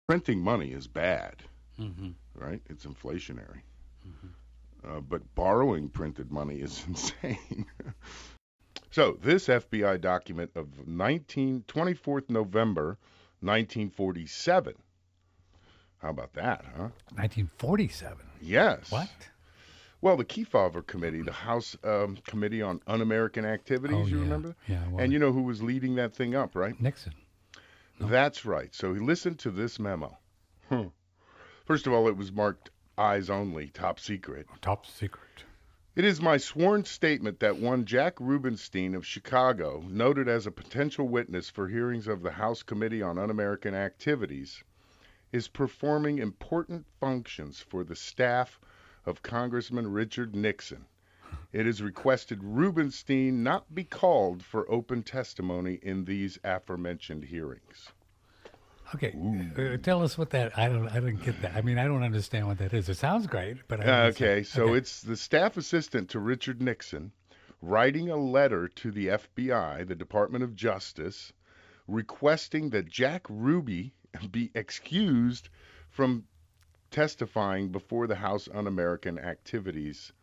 Printing money is bad, Mm-hmm. right? It's inflationary. Mm-hmm. But borrowing printed money is insane. So, this FBI document of 24th November 1947. How about that, huh? 1947. Yes. What? Well, the Kefauver Committee, the House Committee on Un-American Oh Activities, you yeah, remember? yeah. Well, And you know who was leading that thing up, right? Nixon. No, That's right. So he listened to this memo. Hmm. First of all, it was marked eyes only, top secret. top secret. It is my sworn statement that one Jack Rubenstein of Chicago, noted as a potential witness for hearings of the House Committee on Un-American Activities, is performing important functions for the staff of Congressman Richard Nixon. It is requested Rubenstein not be called for open testimony in these aforementioned hearings. Okay, Ooh. tell us what that. I don't get that. I mean, I don't understand what that is. It sounds great, but I don't understand. Okay, so Okay. it's the staff assistant to Richard Nixon writing a letter to the FBI, the Department of Justice, requesting that Jack Ruby be excused from testifying before the House Un-American Activities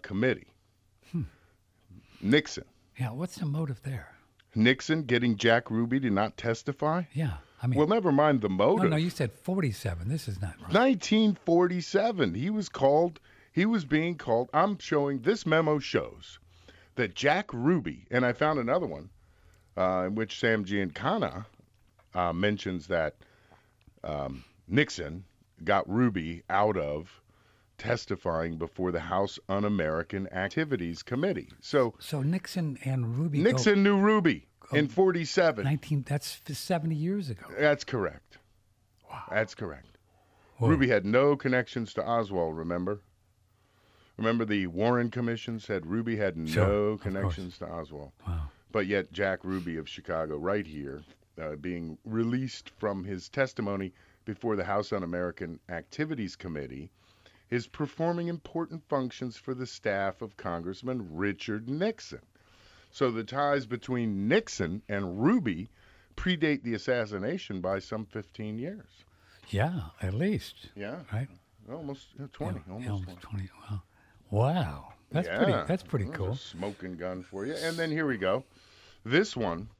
Committee. Hmm. Nixon. Yeah. What's the motive there? Nixon getting Jack Ruby to not testify? Yeah. I mean, Well, never mind the no, motive. no. You said 47. This is not right. 1947. He was being called. I'm showing, this memo shows that Jack Ruby, and I found another one in which Sam Giancana mentions that Nixon got Ruby out of testifying before the House Un-American Activities Committee. So So Nixon and Ruby Nixon knew Ruby go in 47. 19. That's 70 years ago. That's correct. Wow. That's correct. Whoa. Ruby had no connections to Oswald, remember? Remember the Warren Commission said Ruby had Sure, no of connections to Oswald. Wow. But yet Jack Ruby of Chicago, right here, being released from his testimony before the House Un-American Activities Committee, is performing important functions for the staff of Congressman Richard Nixon. So the ties between Nixon and Ruby predate the assassination by some 15 years. Yeah, at least. Yeah, Right. almost 20, Yeah, almost 20. 20. Wow. Wow. That's Yeah, pretty. That's pretty there's cool. a smoking gun for you. And then here we go. This one,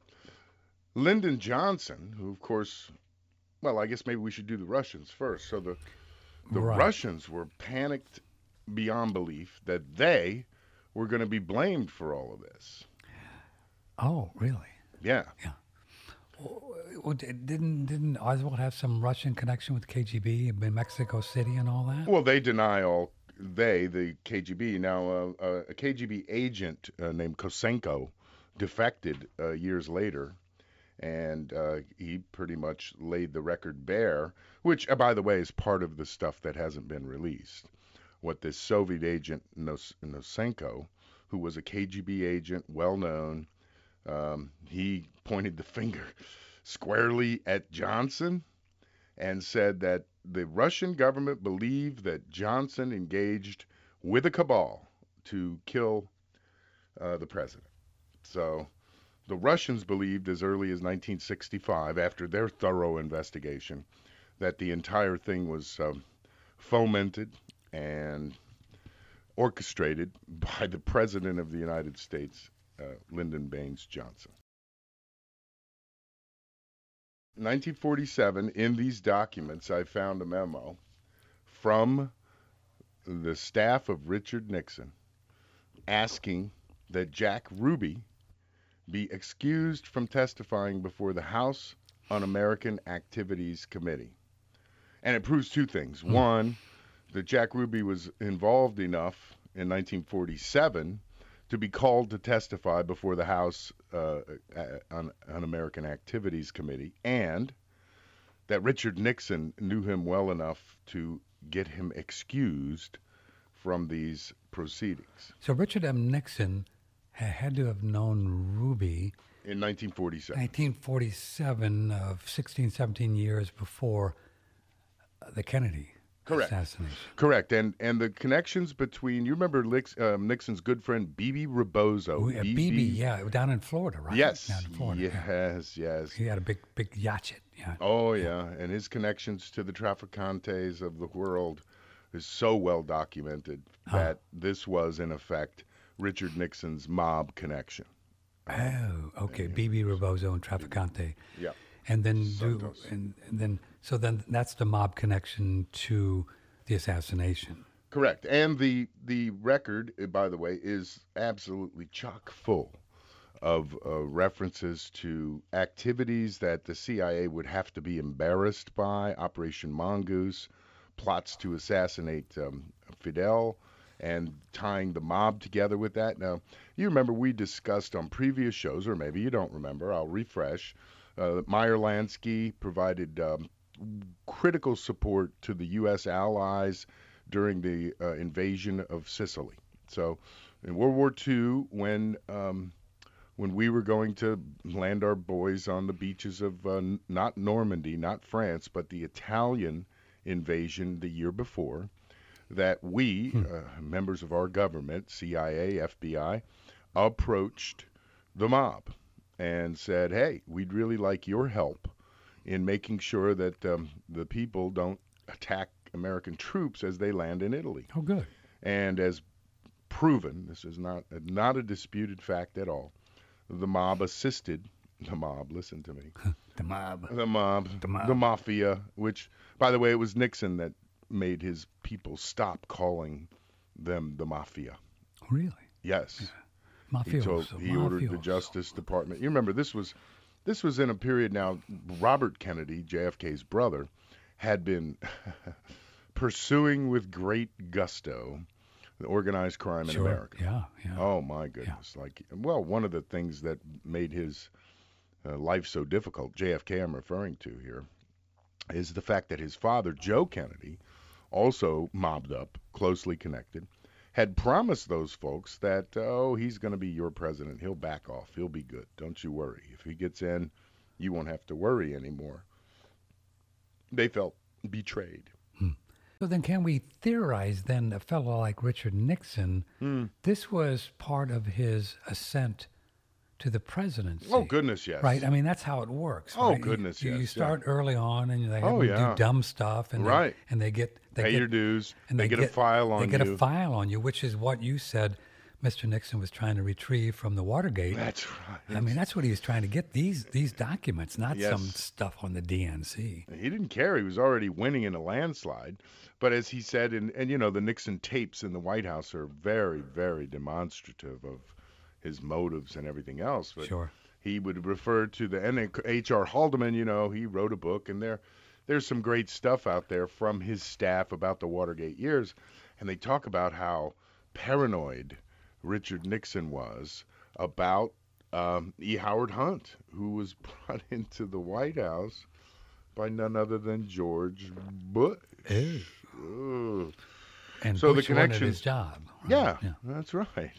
Lyndon Johnson, who of course, well, I guess maybe we should do the Russians first. So the Right. Russians were panicked beyond belief that they were going to be blamed for all of this. Oh, really? Yeah. Well, didn't Oswald have some Russian connection with KGB in Mexico City and all that? Well, they deny all, the KGB. Now, a KGB agent named Kosenko defected years later, and he pretty much laid the record bare, which, by the way, is part of the stuff that hasn't been released. What this Soviet agent Nosenko, who was a KGB agent, well known, he pointed the finger squarely at Johnson and said that the Russian government believed that Johnson engaged with a cabal to kill the president. So the Russians believed as early as 1965, after their thorough investigation, that the entire thing was fomented and orchestrated by the President of the United States, Lyndon Baines Johnson. 1947, in these documents, I found a memo from the staff of Richard Nixon asking that Jack Ruby be excused from testifying before the House Un-American Activities Committee. And it proves two things. One, that Jack Ruby was involved enough in 1947 to be called to testify before the House Un-American Activities Committee, and that Richard Nixon knew him well enough to get him excused from these proceedings. So Richard M. Nixon had to have known Ruby In 1947. 1947, 16, 17 years before the Kennedy Correct. assassination. Correct. And the connections between, you remember Nixon's good friend BB Rebozo. BB, yeah, down in Florida, right? Down Yes, in Florida, yeah. yes. He had a big yacht, yeah. Oh, yeah. And his connections to the Traficantes of the world is so well documented that this was, in effect, Richard Nixon's mob connection. Oh, okay. BB Rebozo and Traficante. Yeah. And then Santos. then that's the mob connection to the assassination. Correct. And the record, by the way, is absolutely chock full of references to activities that the CIA would have to be embarrassed by. Operation Mongoose, plots to assassinate Fidel, and tying the mob together with that. Now, you remember we discussed on previous shows, or maybe you don't remember, I'll refresh. Meyer Lansky provided critical support to the U.S. allies during the invasion of Sicily. So in World War II, when we were going to land our boys on the beaches of not Normandy, not France, but the Italian invasion the year before, that we, members of our government, CIA, FBI, approached the mob and said, hey, we'd really like your help in making sure that the people don't attack American troops as they land in Italy. Oh, good. And as proven, this is not a disputed fact at all, the mob assisted, the mob, listen to me. The mob. The mob. The mafia, which, by the way, it was Nixon that made his people stop calling them the mafia. Really? Yes. Yeah. He ordered the Justice Department. You remember, this was in a period now, Robert Kennedy, JFK's brother, had been pursuing with great gusto the organized crime in America. Yeah. Oh, my goodness. Yeah. One of the things that made his life so difficult, JFK I'm referring to here, is the fact that his father, Joe Kennedy, also mobbed up, closely connected, had promised those folks that, he's going to be your president. He'll back off. He'll be good. Don't you worry. If he gets in, you won't have to worry anymore. They felt betrayed. So then can we theorize then a fellow like Richard Nixon, this was part of his ascent to the presidency? Oh, goodness, yes. Right? I mean, that's how it works. Oh, right? goodness, yes. You start early on and they have Oh, them yeah. do dumb stuff and Right. they get Pay your dues. and they get a file on you. They get a file on you, which is what you said Mr. Nixon was trying to retrieve from the Watergate. That's right. I mean, that's what he was trying to get, these documents, not Yes. some stuff on the DNC. He didn't care. He was already winning in a landslide. But as he said, and you know, the Nixon tapes in the White House are very, very demonstrative of his motives and everything else. But Sure. he would refer to the H.R. Haldeman, you know, he wrote a book, and there's some great stuff out there from his staff about the Watergate years. And they talk about how paranoid Richard Nixon was about E. Howard Hunt, who was brought into the White House by none other than George Bush. Ew. Ugh. And So the Bush wanted connection- his job. Right? Yeah, that's right.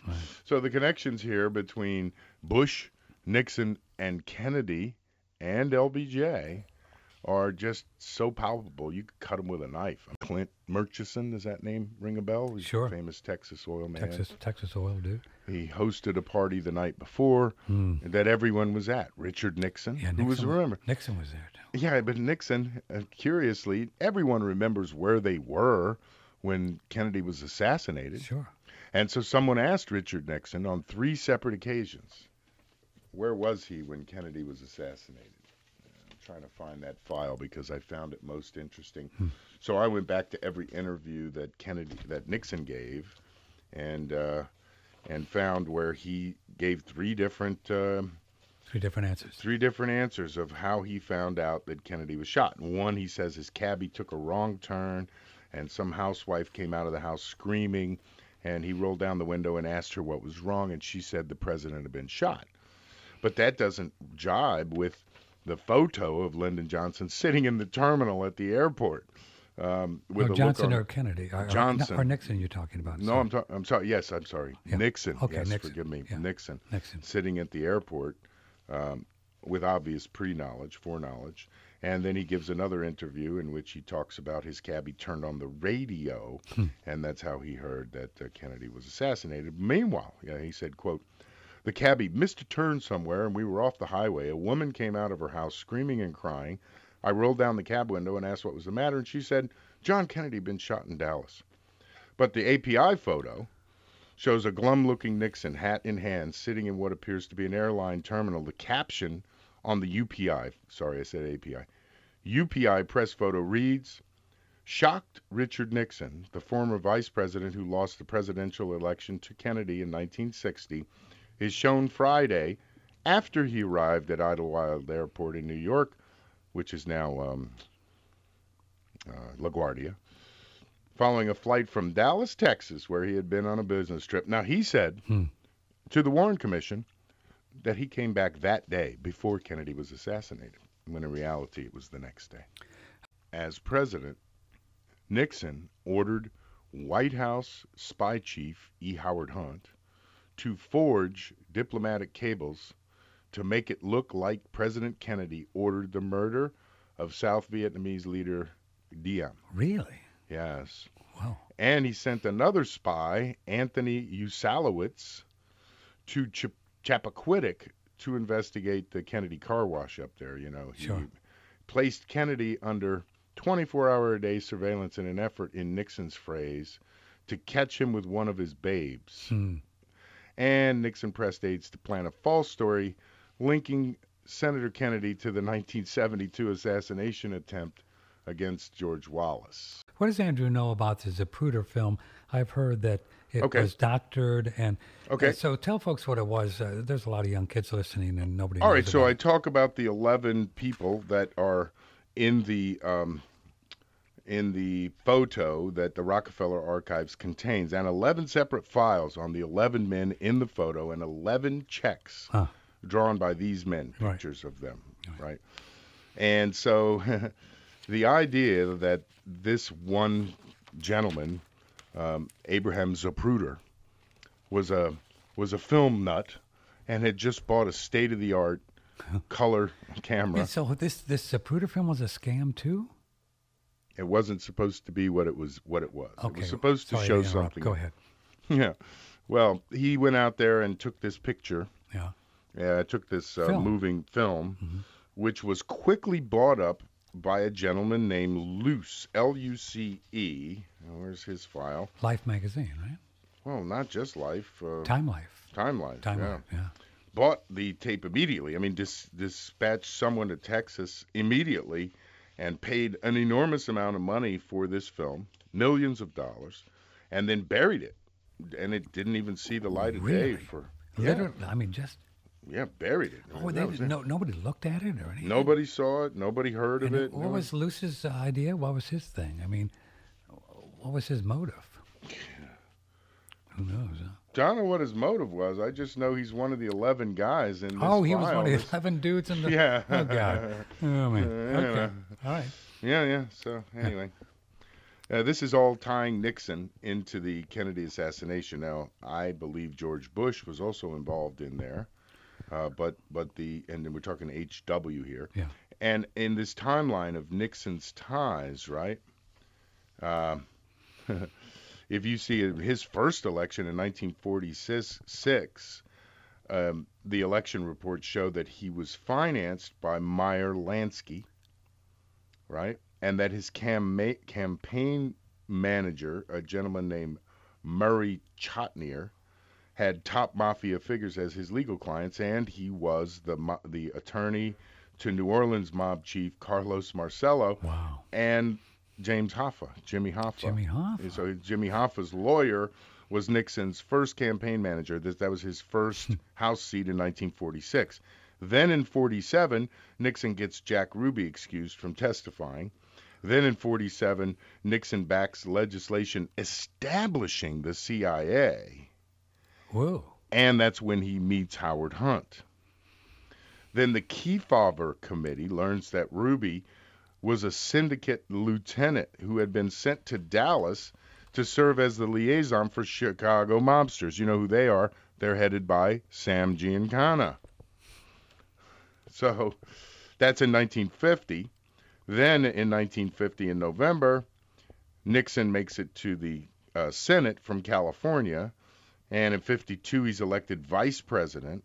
So the connections here between Bush, Nixon, and Kennedy and LBJ are just so palpable. You could cut them with a knife. Clint Murchison, does that name ring a bell? He's Sure. a famous Texas oil man. Texas oil dude. He hosted a party the night before that everyone was at. Richard Nixon, Yeah, who was, remember? Nixon was there too. Yeah, but Nixon, curiously, everyone remembers where they were when Kennedy was assassinated. Sure. And so someone asked Richard Nixon on 3 separate occasions, where was he when Kennedy was assassinated? I'm trying to find that file because I found it most interesting. So I went back to every interview that Nixon gave, and found where he gave 3 different 3 different answers. 3 different answers of how he found out that Kennedy was shot. One, he says his cabbie took a wrong turn, and some housewife came out of the house screaming, and he rolled down the window and asked her what was wrong, and she said the president had been shot. But that doesn't jibe with the photo of Lyndon Johnson sitting in the terminal at the airport. With Johnson or Kennedy? Johnson. Or Nixon you're talking about. No, I'm sorry. Yes, I'm sorry. Yeah. Nixon. Okay, yes, Nixon. forgive me. Yeah. Nixon. Sitting at the airport with obvious foreknowledge, And then he gives another interview in which he talks about his cabbie turned on the radio, and that's how he heard that Kennedy was assassinated. Meanwhile, he said, quote, "The cabbie missed a turn somewhere, and we were off the highway. A woman came out of her house screaming and crying. I rolled down the cab window and asked what was the matter, and she said, John Kennedy had been shot in Dallas." But the API photo shows a glum-looking Nixon, hat in hand, sitting in what appears to be an airline terminal. The caption on the UPI, sorry, I said API, UPI press photo reads, "Shocked Richard Nixon, the former vice president who lost the presidential election to Kennedy in 1960, is shown Friday after he arrived at Idlewild Airport in New York, which is now LaGuardia, following a flight from Dallas, Texas, where he had been on a business trip." Now, he said to the Warren Commission that he came back that day before Kennedy was assassinated, when in reality it was the next day. As president, Nixon ordered White House spy chief E. Howard Hunt to forge diplomatic cables to make it look like President Kennedy ordered the murder of South Vietnamese leader Diem. Really? Yes. Wow. And he sent another spy, Anthony Usalowitz, to Chappaquiddick to investigate the Kennedy car wash up there. He placed Kennedy under 24-hour-a-day surveillance in an effort, in Nixon's phrase, to catch him with one of his babes. And Nixon pressed aides to plan a false story linking Senator Kennedy to the 1972 assassination attempt against George Wallace. What does Andrew know about the Zapruder film? I've heard that it was doctored, and so tell folks what it was. There's a lot of young kids listening, and nobody. All knows right, so I it. talk about the 11 people that are in the photo that the Rockefeller Archives contains, and 11 separate files on the 11 men in the photo, and 11 checks drawn by these men, pictures of them, right? And so the idea that this one gentleman, Abraham Zapruder, was a film nut and had just bought a state-of-the-art color camera. And so this Zapruder film was a scam too? It wasn't supposed to be what it was. Okay. It was supposed to show something. Go ahead. Yeah. Well, he went out there and took this picture. Took this moving film, which was quickly bought up by a gentleman named Luce, Luce. Where's his file? Life magazine, right? Well, not just Life. Time Life. Yeah. Bought the tape immediately. I mean, dispatched someone to Texas immediately and paid an enormous amount of money for this film, millions of dollars, and then buried it. And it didn't even see the light of day for... Literally, I mean, just... Yeah, buried it. Nobody looked at it or anything? Nobody saw it. Nobody heard of it. What was Luce's idea? What was his thing? I mean, what was his motive? Who knows? Huh? I don't know what his motive was. I just know he's one of the 11 guys in this Oh, he file. was one of the 11 dudes in the... Yeah. Oh, God. Oh, man. Okay. All right. Yeah. So, anyway. This is all tying Nixon into the Kennedy assassination. Now, I believe George Bush was also involved in there. And then we're talking HW here. Yeah. And in this timeline of Nixon's ties, right? If you see his first election in 1946, the election reports show that he was financed by Meyer Lansky, right? And that his campaign manager, a gentleman named Murray Chotnier, had top mafia figures as his legal clients, and he was the attorney to New Orleans mob chief Carlos Marcello. Wow. And Jimmy Hoffa. So Jimmy Hoffa's lawyer was Nixon's first campaign manager. That was his first House seat in 1946. Then in 47, Nixon gets Jack Ruby excused from testifying. Then in 47, Nixon backs legislation establishing the CIA. Whoa. And that's when he meets Howard Hunt. Then the Kefauver Committee learns that Ruby was a syndicate lieutenant who had been sent to Dallas to serve as the liaison for Chicago mobsters. You know who they are. They're headed by Sam Giancana. So that's in 1950. Then in 1950, in November, Nixon makes it to the Senate from California, and in 52 he's elected vice president.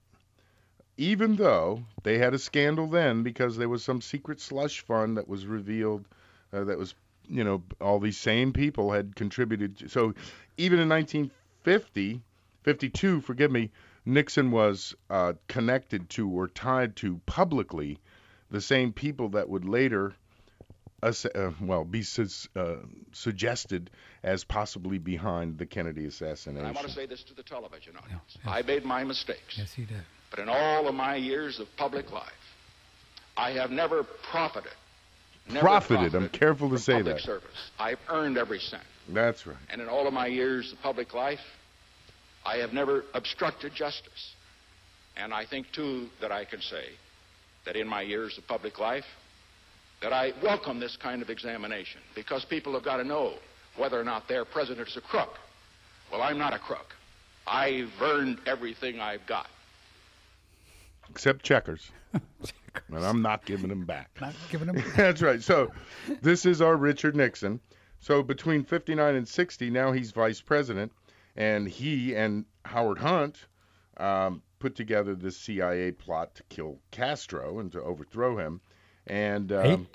Even though they had a scandal then because there was some secret slush fund that was revealed that was, all these same people had contributed. So even in 1950, 52, forgive me, Nixon was connected to or tied to publicly the same people that would later be suggested as possibly behind the Kennedy assassination. And I want to say this to the television audience. Yeah. I made my mistakes. Yes, he did. But in all of my years of public life, I have never profited. I'm careful to say public that. Service. I've earned every cent. That's right. And in all of my years of public life, I have never obstructed justice. And I think, too, that I can say that in my years of public life, that I welcome this kind of examination, because people have got to know whether or not their president is a crook. Well, I'm not a crook. I've earned everything I've got. Except checkers. And I'm not giving them back. Not giving them back. That's right. So this is our Richard Nixon. So between 59 and 60, now he's vice president, and he and Howard Hunt put together this CIA plot to kill Castro and to overthrow him. And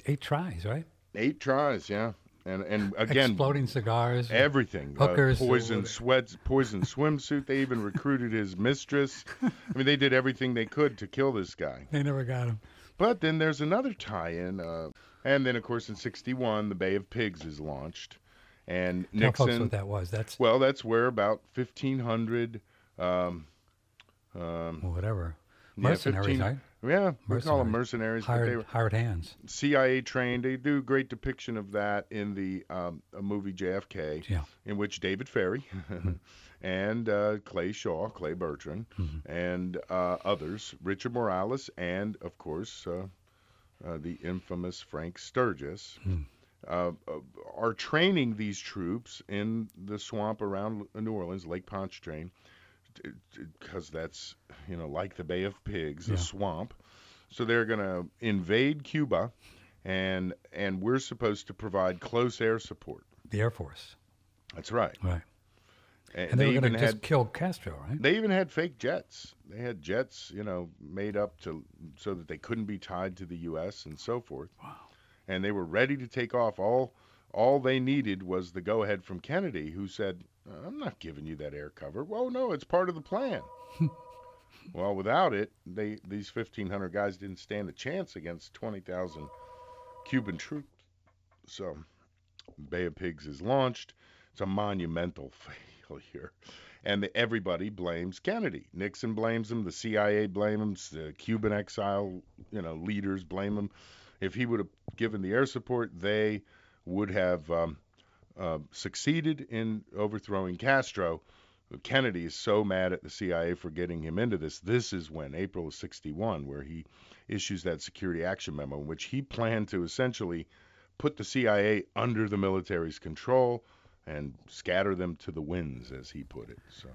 eight tries, right? 8 tries, yeah. And again, exploding cigars, everything, hookers, poison swimsuit. They even recruited his mistress. I mean, they did everything they could to kill this guy. They never got him. But then there's another tie-in, and then of course in '61 the Bay of Pigs is launched, and Tell Nixon. folks what that was. That's where about 1,500. Whatever. Mercenaries, right? Yeah, we call them mercenaries. Hired hands. CIA trained. They do a great depiction of that in the movie JFK, yeah. in which David Ferry and Clay Bertrand, and others, Richard Morales, and of course the infamous Frank Sturgis, are training these troops in the swamp around New Orleans, Lake Pontchartrain, because that's, like the Bay of Pigs, a swamp. So they're going to invade Cuba, and we're supposed to provide close air support. The Air Force. That's right. Right. And they were going to just kill Castro, right? They even had fake jets. They had jets, made up so that they couldn't be tied to the U.S. and so forth. Wow. And they were ready to take off. All they needed was the go-ahead from Kennedy, who said, I'm not giving you that air cover. Well, no, it's part of the plan. Well, without it, these 1,500 guys didn't stand a chance against 20,000 Cuban troops. So, Bay of Pigs is launched. It's a monumental failure. And everybody blames Kennedy. Nixon blames him. The CIA blames him. The Cuban exile, leaders blame him. If he would have given the air support, they would have succeeded in overthrowing Castro. Kennedy is so mad at the CIA for getting him into this. This is when, April of '61, where he issues that security action memo in which he planned to essentially put the CIA under the military's control and scatter them to the winds, as he put it. So,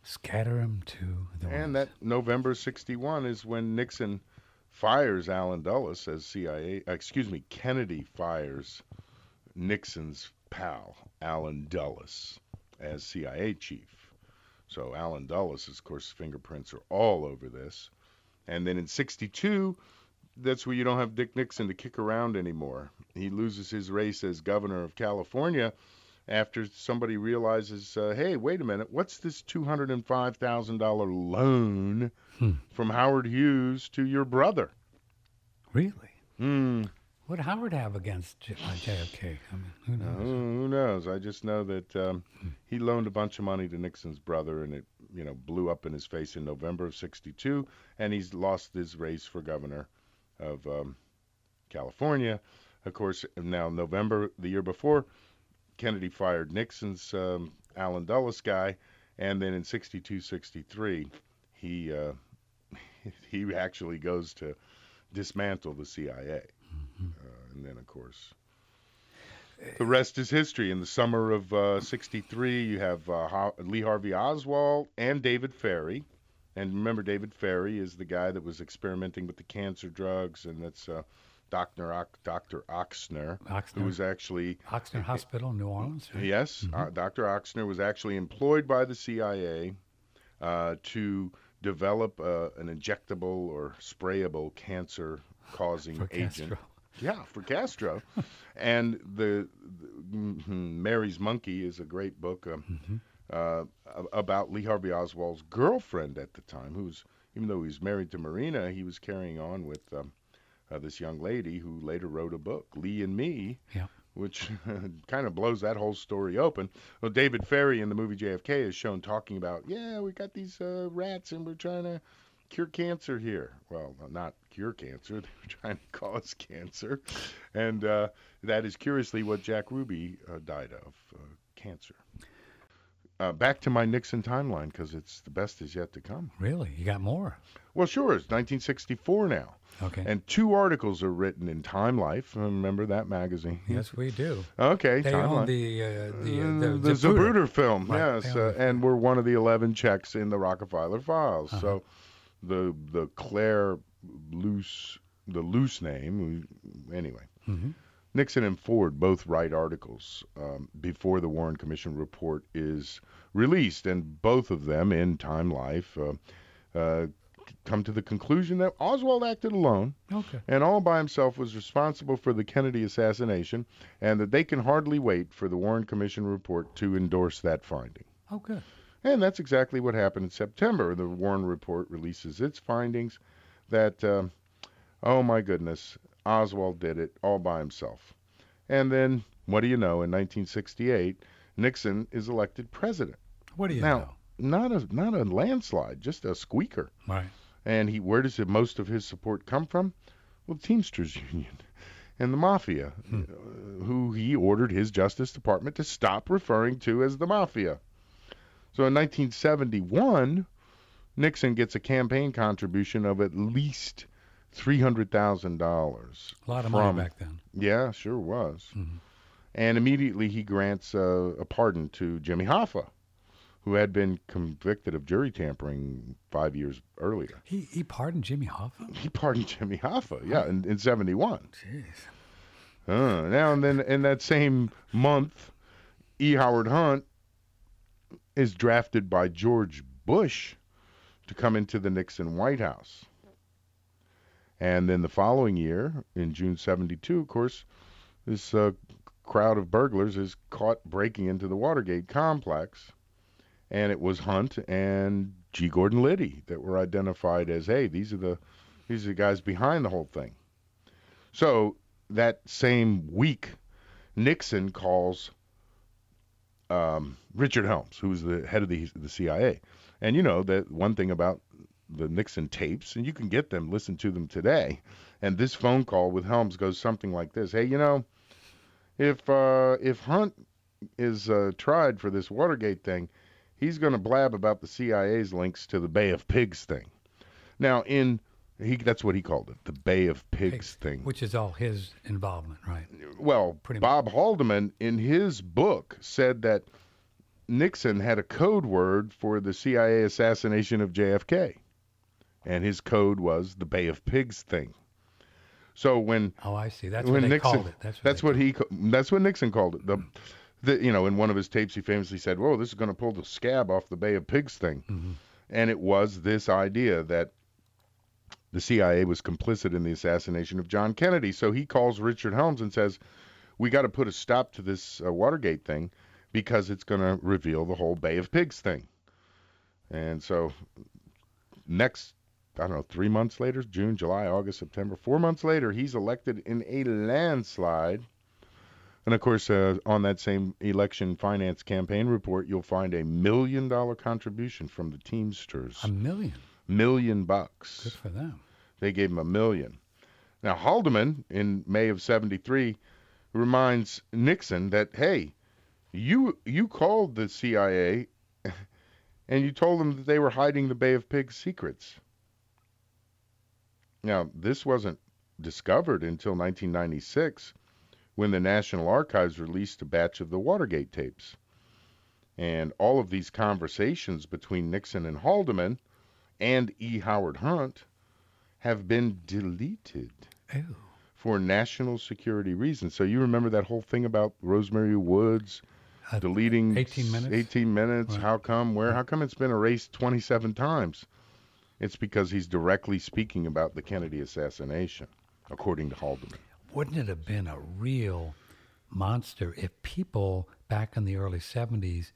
scatter them to the winds. And that November '61 is when Nixon fires Allen Dulles as Kennedy fires Nixon's pal, Allen Dulles, as CIA chief. So Allen Dulles, of course, fingerprints are all over this. And then in '62, that's where you don't have Dick Nixon to kick around anymore. He loses his race as governor of California after somebody realizes, hey, wait a minute, what's this $205,000 loan from Howard Hughes to your brother? Really? What did Howard have against JFK? I mean, who knows? Who knows? I just know that he loaned a bunch of money to Nixon's brother, and it blew up in his face in November of '62, and he's lost his race for governor of California. Of course, now November the year before, Kennedy fired Nixon's Allen Dulles guy, and then in '62, '63, he actually goes to dismantle the CIA. And then, of course, the rest is history. In the summer of '63, you have Lee Harvey Oswald and David Ferry. And remember, David Ferry is the guy that was experimenting with the cancer drugs, and that's Dr. Oxner, who Oxnard, was actually, Oxnard Hospital, New Orleans. Right? yes, Dr. Oxner was actually employed by the CIA to develop an injectable or sprayable cancer-causing For agent. Castro. Yeah, for Castro. And Mary's Monkey is a great book uh, about Lee Harvey Oswald's girlfriend at the time, who's, even though he was married to Marina, he was carrying on with this young lady who later wrote a book, Lee and Me, Yeah. which kind of blows that whole story open. Well, David Ferry in the movie JFK is shown talking about, yeah, we got these rats and we're trying to cure cancer here. Well, not cure cancer. They were trying to cause cancer. And that is curiously what Jack Ruby died of, cancer. Back to my Nixon timeline, because it's the best is yet to come. Really? You got more? Well, sure. It's 1964 now. Okay. And 2 articles are written in Time Life. Remember that magazine? Yes, we do. Okay, They Time own Life. the Zapruder film, Right, yes, they own and we're one of the 11 checks in the Rockefeller files. So the Claire loose name, anyway. Nixon and Ford both write articles before the Warren Commission report is released, and both of them in Time Life come to the conclusion that Oswald acted alone Okay. and all by himself was responsible for the Kennedy assassination, and that they can hardly wait for the Warren Commission report to endorse that finding. Oh, good. And that's exactly what happened in September. The Warren report releases its findings that, oh my goodness, Oswald did it all by himself. And then, what do you know, in 1968, Nixon is elected president. What do you Now, know? not a landslide, just a squeaker. Right. And where does most of his support come from? Well, the Teamsters Union and the Mafia, who he ordered his Justice Department to stop referring to as the Mafia. So in 1971, Nixon gets a campaign contribution of at least $300,000. A lot of money back then. Yeah, sure was. And immediately he grants a pardon to Jimmy Hoffa, who had been convicted of jury tampering 5 years earlier. He pardoned Jimmy Hoffa? He pardoned Jimmy Hoffa, yeah, in 71. Jeez. Now and then in that same month, E. Howard Hunt is drafted by George Bush to come into the Nixon White House. And then the following year, in June 72, of course, this crowd of burglars is caught breaking into the Watergate complex. And it was Hunt and G. Gordon Liddy that were identified as, hey, these are the guys behind the whole thing. So that same week, Nixon calls Richard Helms, who was the head of the CIA. And you know that one thing about the Nixon tapes, and you can get them, listen to them today. And this phone call with Helms goes something like this: hey, you know, if Hunt is tried for this Watergate thing, he's going to blab about the CIA's links to the Bay of Pigs thing. Now, that's what he called it, the Bay of Pigs thing. Which is all his involvement, right? Well, Bob Haldeman, in his book, said that Nixon had a code word for the CIA assassination of JFK. And his code was the Bay of Pigs thing. So when I see. That's what they called it. That's what Nixon called it. In one of his tapes, he famously said, "Whoa, this is going to pull the scab off the Bay of Pigs thing," and it was this idea that the CIA was complicit in the assassination of John Kennedy. So he calls Richard Helms and says, "We got to put a stop to this Watergate thing because it's going to reveal the whole Bay of Pigs thing." And so next, 3 months later, June, July, August, September, 4 months later, he's elected in a landslide. And, of course, on that same election finance campaign report, you'll find $1 million contribution from the Teamsters. $1 million? $1 million. Good for them. They gave him $1 million. Now, Haldeman, in May of 73, reminds Nixon that, hey, you called the CIA and you told them that they were hiding the Bay of Pigs secrets. Now, this wasn't discovered until 1996, when the National Archives released a batch of the Watergate tapes. And all of these conversations between Nixon and Haldeman and E. Howard Hunt have been deleted Ew. for national security reasons. So you remember that whole thing about Rosemary Woods deleting 18 minutes? 18 minutes? Right. How come? Where? How come it's been erased 27 times? It's because he's directly speaking about the Kennedy assassination, according to Haldeman. Wouldn't it have been a real monster if people back in the early 70s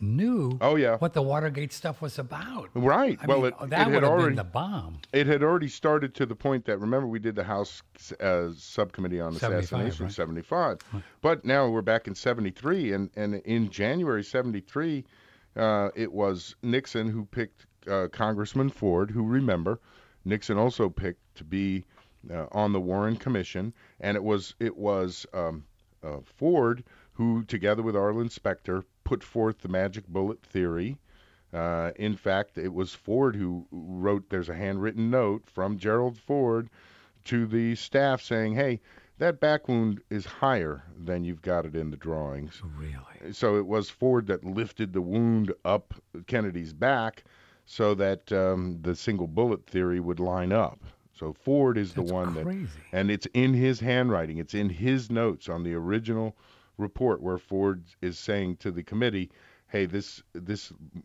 knew what the Watergate stuff was about? Right. I well, mean, it that had would have already been the bomb. It had already started to the point that, remember, we did the House subcommittee on 75, assassination, right? 75. Right. But now we're back in 73, and in January 73, it was Nixon who picked Congressman Ford, who, remember, Nixon also picked to be on the Warren Commission, and it was Ford who, together with Arlen Specter, put forth the magic bullet theory. In fact, it was Ford who wrote, there's a handwritten note from Gerald Ford to the staff saying, hey, that back wound is higher than you've got it in the drawings. Really? So it was Ford that lifted the wound up Kennedy's back so that the single bullet theory would line up. So Ford is the one crazy. and it's in his handwriting. It's in his notes on the original report where Ford is saying to the committee, hey, this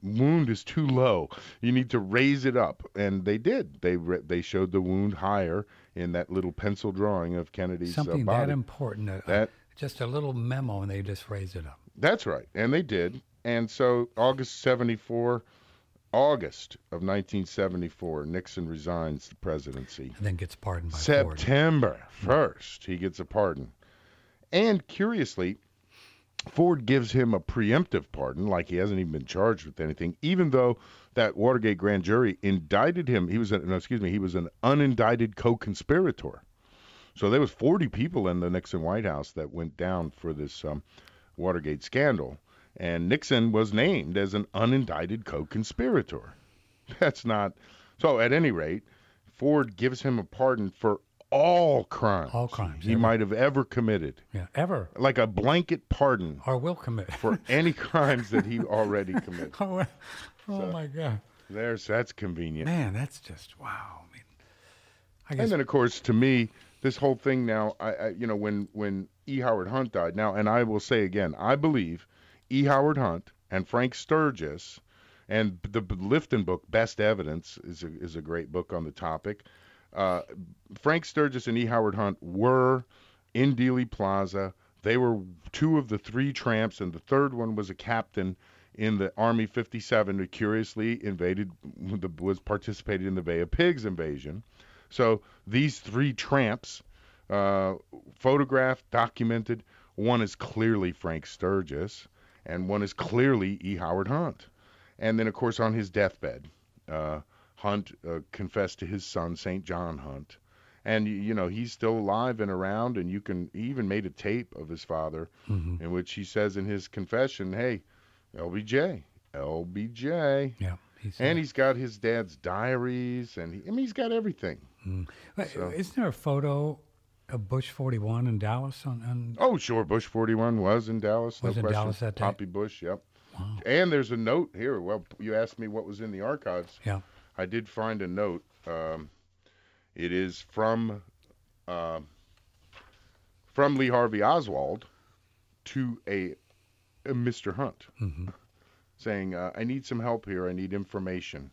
wound is too low. You need to raise it up. And they did. They showed the wound higher in that little pencil drawing of Kennedy's Something body. that important, just a little memo, and they just raised it up. That's right. And they did. And so August of 1974, Nixon resigns the presidency. And then gets pardoned by Ford. September 1st, he gets a pardon. And curiously, Ford gives him a preemptive pardon, like he hasn't even been charged with anything, even though that Watergate grand jury indicted him. He was an unindicted co-conspirator. So there was 40 people in the Nixon White House that went down for this Watergate scandal, and Nixon was named as an unindicted co-conspirator. That's not so. At any rate, Ford gives him a pardon for all crimes. All crimes he might have ever committed. Yeah, ever. Like a blanket pardon. Or will commit. For any crimes that he already committed. Oh my God. That's convenient. Man, that's just wow. I mean, I guess. And then, of course, to me, this whole thing now, when E. Howard Hunt died, now, and I will say again, I believe E. Howard Hunt and Frank Sturgis, and the Lifton book, Best Evidence, is a great book on the topic. Frank Sturgis and E. Howard Hunt were in Dealey Plaza. They were two of the three tramps, and the third one was a captain in the Army 57 who curiously participated in the Bay of Pigs invasion. So these three tramps, photographed, documented. One is clearly Frank Sturgis, and one is clearly E. Howard Hunt. And then, of course, on his deathbed, Hunt confessed to his son, St. John Hunt. And, he's still alive and around, and he even made a tape of his father in which he says in his confession, hey, LBJ. Yeah. He's got his dad's diaries, and he's got everything. So. Isn't there a photo of Bush 41 in Dallas? Oh, sure. Bush 41 was in Dallas. Was in Dallas that day? Poppy Bush, yep. Wow. And there's a note here. Well, you asked me what was in the archives. Yeah. I did find a note. It is from Lee Harvey Oswald to a Mr. Hunt, saying, I need some help here. I need information.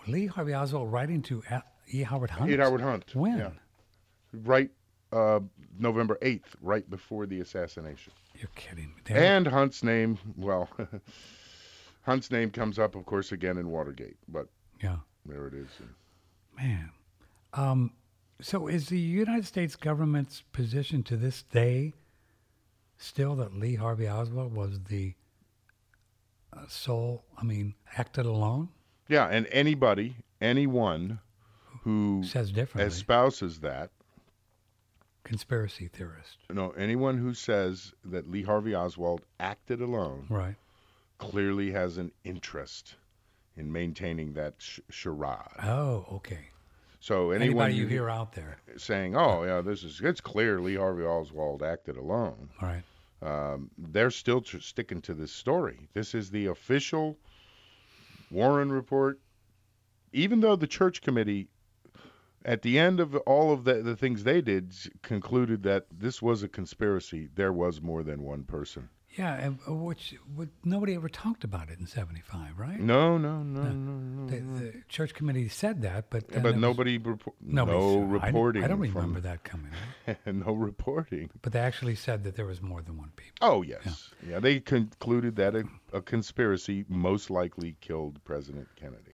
Lee Harvey Oswald writing to E. Howard Hunt? E. Howard Hunt. When? Yeah. Right November 8th, right before the assassination. You're kidding me. And Hunt's name, Hunt's name comes up, of course, again in Watergate. But yeah, there it is. Man. So is the United States government's position to this day still that Lee Harvey Oswald was the acted alone? Yeah, and anyone who says differently, espouses that, conspiracy theorist. No, anyone who says that Lee Harvey Oswald acted alone, right, clearly has an interest in maintaining that charade. Oh, okay. So anybody you hear out there saying, "Oh, yeah, it's clear Lee Harvey Oswald acted alone," right? They're still sticking to this story. This is the official Warren report. Even though the Church Committee At the end of all of the things they did, concluded that this was a conspiracy. There was more than one person. Yeah, and which nobody ever talked about it in '75, right? No, no, no, No. no, no, The, no. the church committee said that, but then But it was, nobody, nobody no said- reporting. I don't remember that coming. Right? No reporting. But they actually said that there was more than one people. Oh yes, yeah. They concluded that a conspiracy most likely killed President Kennedy.